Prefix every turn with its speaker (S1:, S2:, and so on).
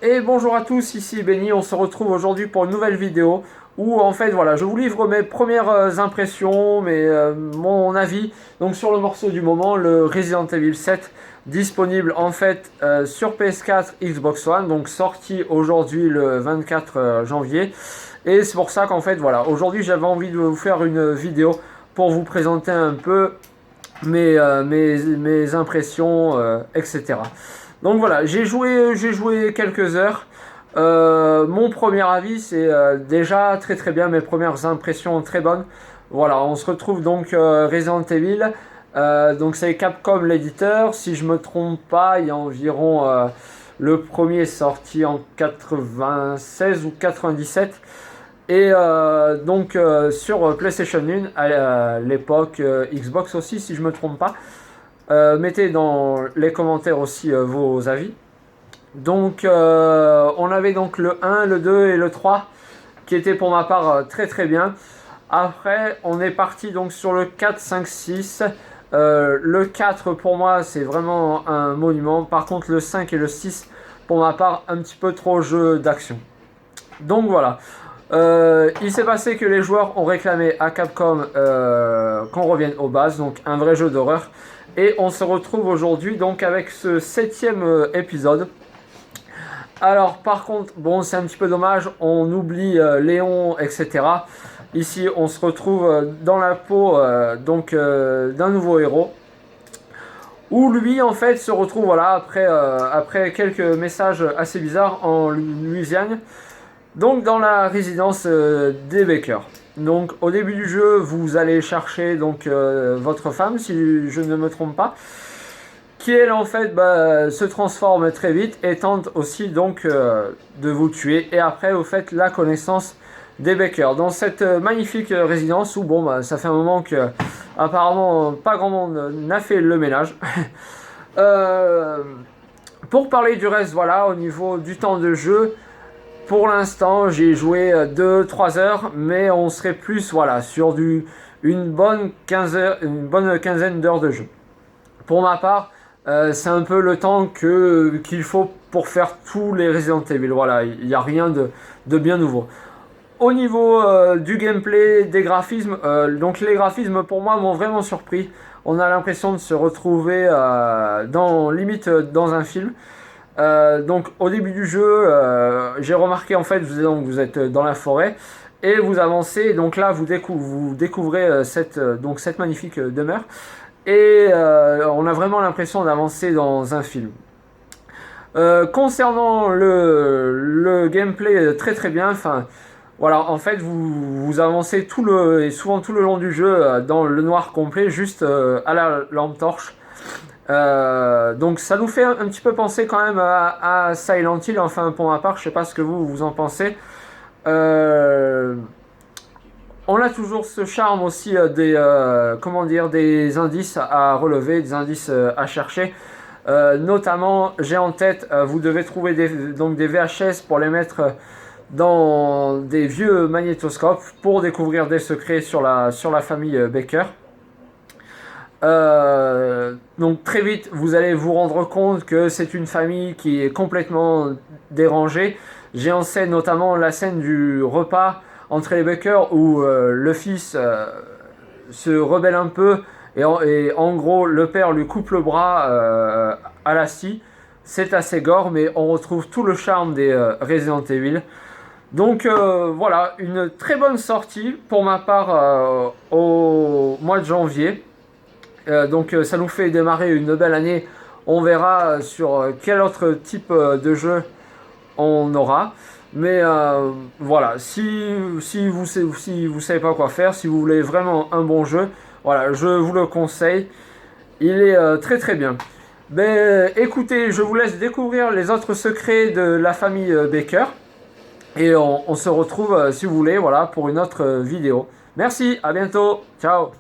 S1: Et bonjour à tous, ici Benny, on se retrouve aujourd'hui pour une nouvelle vidéo où en fait voilà, je vous livre mes premières impressions, mon avis donc sur le morceau du moment, le Resident Evil 7, disponible en fait sur PS4, Xbox One, donc sorti aujourd'hui le 24 janvier. Et c'est pour ça qu'en fait voilà, aujourd'hui j'avais envie de vous faire une vidéo pour vous présenter un peu mes impressions, etc. Donc voilà, j'ai joué quelques heures. Mon premier avis, c'est déjà très très bien, mes premières impressions très bonnes. Voilà, on se retrouve donc Resident Evil. Donc c'est Capcom l'éditeur, si je me trompe pas, il y a environ le premier est sorti en 96 ou 97. Et sur PlayStation 1, à l'époque Xbox aussi, si je me trompe pas. Mettez dans les commentaires aussi vos avis. Donc on avait donc le 1, le 2 et le 3 qui étaient pour ma part très très bien. Après on est parti donc sur le 4, 5, 6. Le 4 pour moi c'est vraiment un monument. Par contre le 5 et le 6 pour ma part un petit peu trop jeu d'action. Donc voilà. Il s'est passé que les joueurs ont réclamé à Capcom qu'on revienne aux bases, donc un vrai jeu d'horreur. Et on se retrouve aujourd'hui donc avec ce 7e épisode. Alors par contre, bon c'est un petit peu dommage, on oublie Léon, etc. Ici on se retrouve dans la peau d'un nouveau héros. Où lui en fait se retrouve voilà, après quelques messages assez bizarres en Louisiane. Donc dans la résidence des Baker. Donc au début du jeu, vous allez chercher donc votre femme, si je ne me trompe pas, qui elle en fait se transforme très vite et tente aussi donc de vous tuer. Et après vous faites la connaissance des Baker dans cette magnifique résidence où bon ça fait un moment que apparemment pas grand monde n'a fait le ménage. Pour parler du reste, voilà, au niveau du temps de jeu. Pour l'instant, j'ai joué 2-3 heures, mais on serait plus voilà, sur une bonne quinzaine d'heures de jeu. Pour ma part, c'est un peu le temps qu'il faut pour faire tous les Resident Evil. Voilà, il n'y a rien de bien nouveau. Au niveau du gameplay, des graphismes, donc les graphismes pour moi m'ont vraiment surpris. On a l'impression de se retrouver limite dans un film. Donc au début du jeu, j'ai remarqué en fait vous êtes dans la forêt et vous avancez. Donc là vous découvrez cette magnifique demeure et on a vraiment l'impression d'avancer dans un film. Concernant le gameplay, très très bien. Enfin voilà, en fait vous avancez souvent tout le long du jeu dans le noir complet, juste à la lampe torche. Donc ça nous fait un petit peu penser quand même à Silent Hill, enfin pour ma part, je sais pas ce que vous en pensez. On a toujours ce charme aussi des indices à relever, des indices à chercher. Notamment, j'ai en tête, vous devez trouver des VHS pour les mettre dans des vieux magnétoscopes pour découvrir des secrets sur la famille Baker. Donc très vite vous allez vous rendre compte que c'est une famille qui est complètement dérangée. J'ai en scène notamment la scène du repas entre les Baker où le fils se rebelle un peu et en gros le père lui coupe le bras à la scie. C'est assez gore mais on retrouve tout le charme des Resident Evil. Donc voilà, une très bonne sortie pour ma part au mois de janvier. Donc ça nous fait démarrer une belle année. On verra sur quel autre type de jeu on aura. Mais voilà, si vous savez pas quoi faire, si vous voulez vraiment un bon jeu, voilà, je vous le conseille. Il est très très bien. Mais écoutez, je vous laisse découvrir les autres secrets de la famille Baker. Et on se retrouve, si vous voulez, voilà, pour une autre vidéo. Merci, à bientôt, ciao.